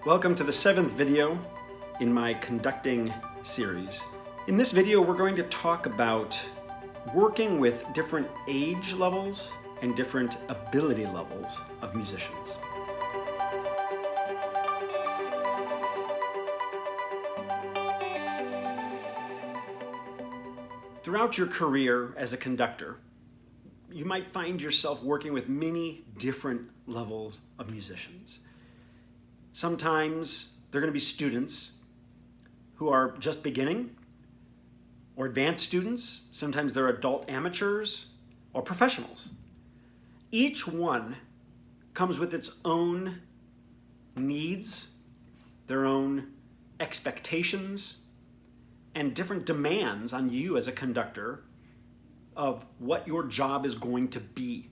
Welcome to the 7th video in my conducting series. In this video, we're going to talk about working with different age levels and different ability levels of musicians. Throughout your career as a conductor, you might find yourself working with many different levels of musicians. Sometimes they're going to be students who are just beginning, or advanced students. Sometimes they're adult amateurs or professionals. Each one comes with its own needs, their own expectations, and different demands on you as a conductor of what your job is going to be.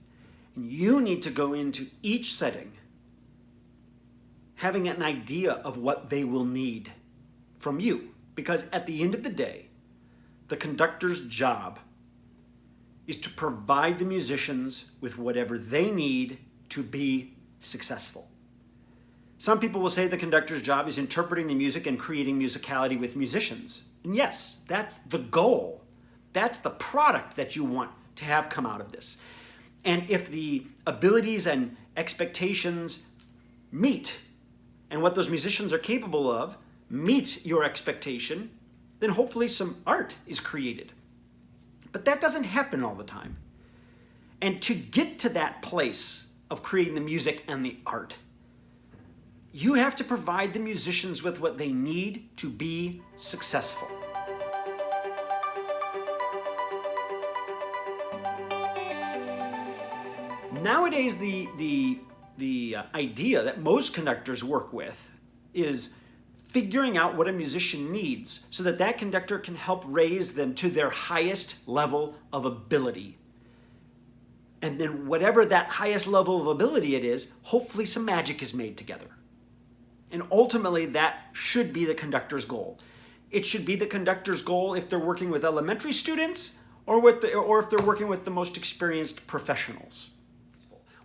And you need to go into each setting having an idea of what they will need from you. Because at the end of the day, the conductor's job is to provide the musicians with whatever they need to be successful. Some people will say the conductor's job is interpreting the music and creating musicality with musicians. And yes, that's the goal. That's the product that you want to have come out of this. And if the abilities and expectations meet, and what those musicians are capable of meets your expectation, then hopefully some art is created. But that doesn't happen all the time. And to get to that place of creating the music and the art, you have to provide the musicians with what they need to be successful. Nowadays, the idea that most conductors work with is figuring out what a musician needs so that that conductor can help raise them to their highest level of ability. And then whatever that highest level of ability it is, hopefully some magic is made together. And ultimately that should be the conductor's goal. It should be the conductor's goal if they're working with elementary students or if they're working with the most experienced professionals.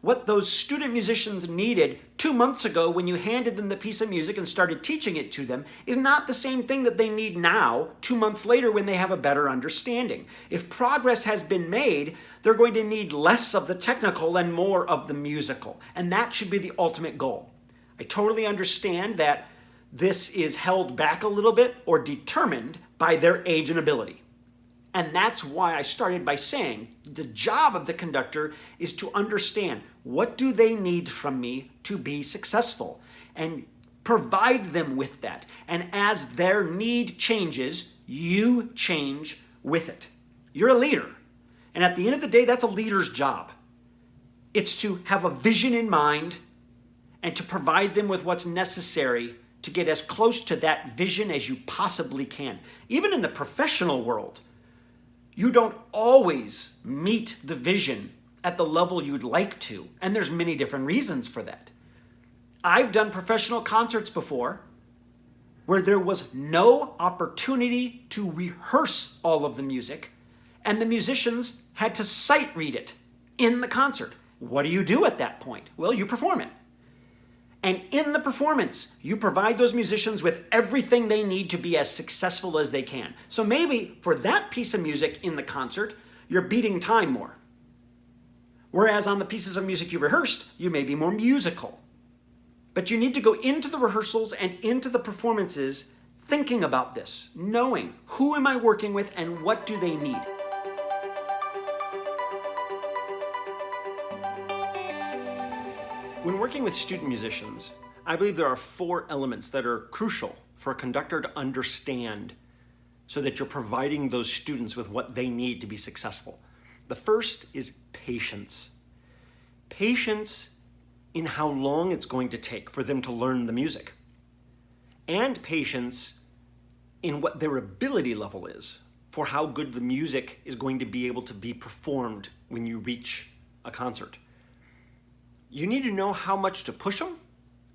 What those student musicians needed 2 months ago when you handed them the piece of music and started teaching it to them is not the same thing that they need now, 2 months later, when they have a better understanding. If progress has been made, they're going to need less of the technical and more of the musical. And that should be the ultimate goal. I totally understand that this is held back a little bit or determined by their age and ability. And that's why I started by saying the job of the conductor is to understand what do they need from me to be successful and provide them with that. And as their need changes, you change with it. You're a leader. And at the end of the day, that's a leader's job. It's to have a vision in mind and to provide them with what's necessary to get as close to that vision as you possibly can. Even in the professional world, you don't always meet the vision at the level you'd like to, and there's many different reasons for that. I've done professional concerts before where there was no opportunity to rehearse all of the music, and the musicians had to sight read it in the concert. What do you do at that point? Well, you perform it. And in the performance, you provide those musicians with everything they need to be as successful as they can. So maybe for that piece of music in the concert, you're beating time more. Whereas on the pieces of music you rehearsed, you may be more musical. But you need to go into the rehearsals and into the performances thinking about this, knowing who am I working with and what do they need. When working with student musicians, I believe there are 4 elements that are crucial for a conductor to understand so that you're providing those students with what they need to be successful. The first is patience. Patience in how long it's going to take for them to learn the music. And patience in what their ability level is for how good the music is going to be able to be performed when you reach a concert. You need to know how much to push them,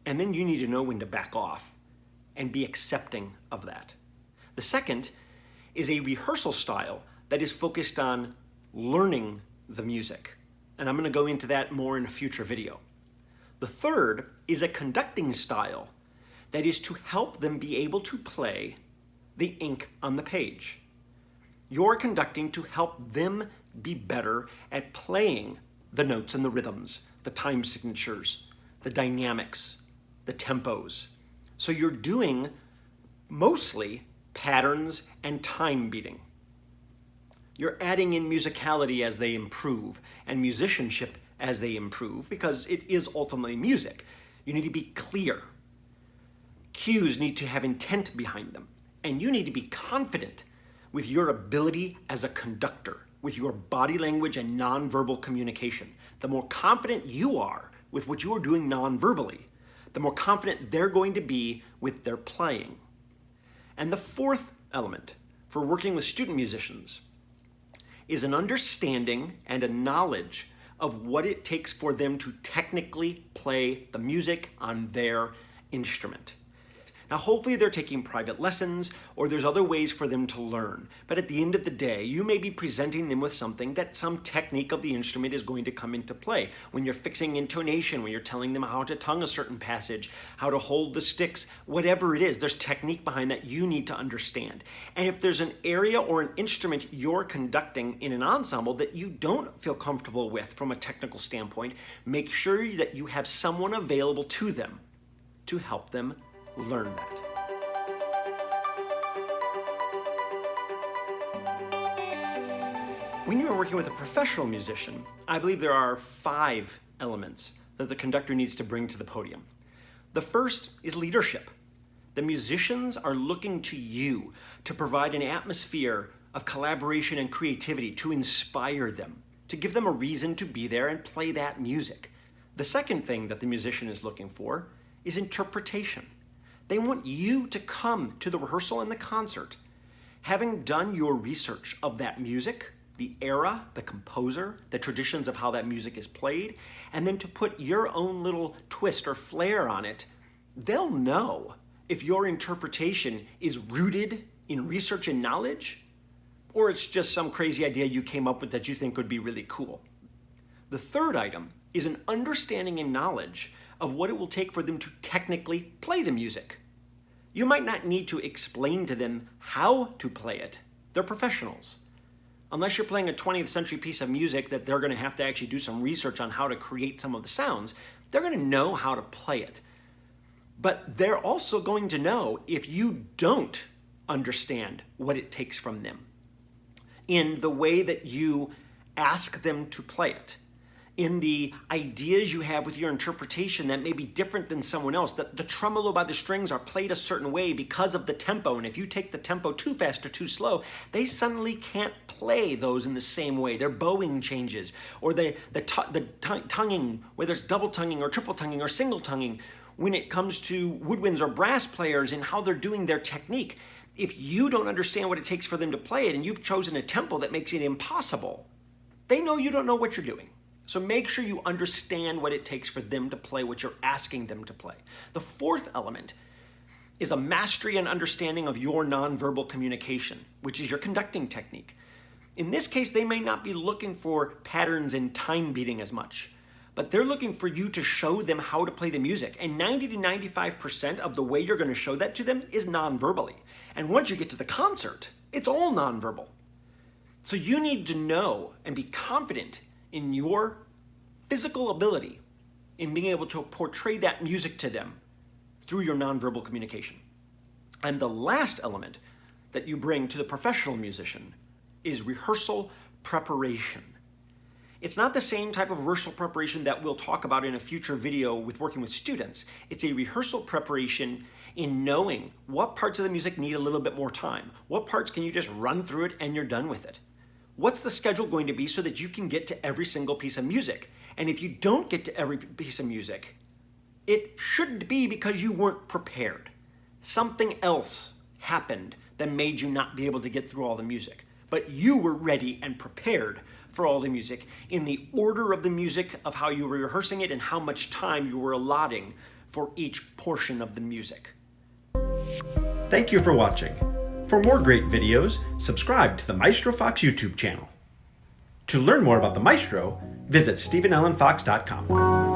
and then you need to know when to back off and be accepting of that. The second is a rehearsal style that is focused on learning the music. And I'm going to go into that more in a future video. The third is a conducting style that is to help them be able to play the ink on the page. You're conducting to help them be better at playing the notes and the rhythms, the time signatures, the dynamics, the tempos. So you're doing mostly patterns and time beating. You're adding in musicality as they improve and musicianship as they improve, because it is ultimately music. You need to be clear. Cues need to have intent behind them. And you need to be confident with your ability as a conductor, with your body language and nonverbal communication. The more confident you are with what you are doing nonverbally, the more confident they're going to be with their playing. And the fourth element for working with student musicians is an understanding and a knowledge of what it takes for them to technically play the music on their instrument. Now, hopefully they're taking private lessons or there's other ways for them to learn. But at the end of the day, you may be presenting them with something that some technique of the instrument is going to come into play. When you're fixing intonation, when you're telling them how to tongue a certain passage, how to hold the sticks, whatever it is, there's technique behind that you need to understand. And if there's an area or an instrument you're conducting in an ensemble that you don't feel comfortable with from a technical standpoint, make sure that you have someone available to them to help them learn that. When you are working with a professional musician, I believe there are 5 elements that the conductor needs to bring to the podium. The first is leadership. The musicians are looking to you to provide an atmosphere of collaboration and creativity, to inspire them, to give them a reason to be there and play that music. The second thing that the musician is looking for is interpretation. They want you to come to the rehearsal and the concert having done your research of that music, the era, the composer, the traditions of how that music is played, and then to put your own little twist or flair on it. They'll know if your interpretation is rooted in research and knowledge, or it's just some crazy idea you came up with that you think would be really cool. The third item is an understanding and knowledge of what it will take for them to technically play the music. You might not need to explain to them how to play it. They're professionals. Unless you're playing a 20th century piece of music that they're going to have to actually do some research on how to create some of the sounds, they're going to know how to play it. But they're also going to know if you don't understand what it takes from them in the way that you ask them to play it, in the ideas you have with your interpretation that may be different than someone else, that the tremolo by the strings are played a certain way because of the tempo, and if you take the tempo too fast or too slow, they suddenly can't play those in the same way. Their bowing changes, or the tonguing, whether it's double tonguing or triple tonguing or single tonguing, when it comes to woodwinds or brass players and how they're doing their technique. If you don't understand what it takes for them to play it and you've chosen a tempo that makes it impossible, they know you don't know what you're doing. So make sure you understand what it takes for them to play what you're asking them to play. The fourth element is a mastery and understanding of your nonverbal communication, which is your conducting technique. In this case, they may not be looking for patterns and time beating as much, but they're looking for you to show them how to play the music. And 90 to 95% of the way you're going to show that to them is nonverbally. And once you get to the concert, it's all nonverbal. So you need to know and be confident in your physical ability in being able to portray that music to them through your nonverbal communication. And the last element that you bring to the professional musician is rehearsal preparation. It's not the same type of rehearsal preparation that we'll talk about in a future video with working with students. It's a rehearsal preparation in knowing what parts of the music need a little bit more time. What parts can you just run through it and you're done with it? What's the schedule going to be so that you can get to every single piece of music? And if you don't get to every piece of music, it shouldn't be because you weren't prepared. Something else happened that made you not be able to get through all the music. But you were ready and prepared for all the music in the order of the music, of how you were rehearsing it and how much time you were allotting for each portion of the music. Thank you for watching. For more great videos, subscribe to the Maestro Fox YouTube channel. To learn more about the Maestro, visit StephenAllenFox.com.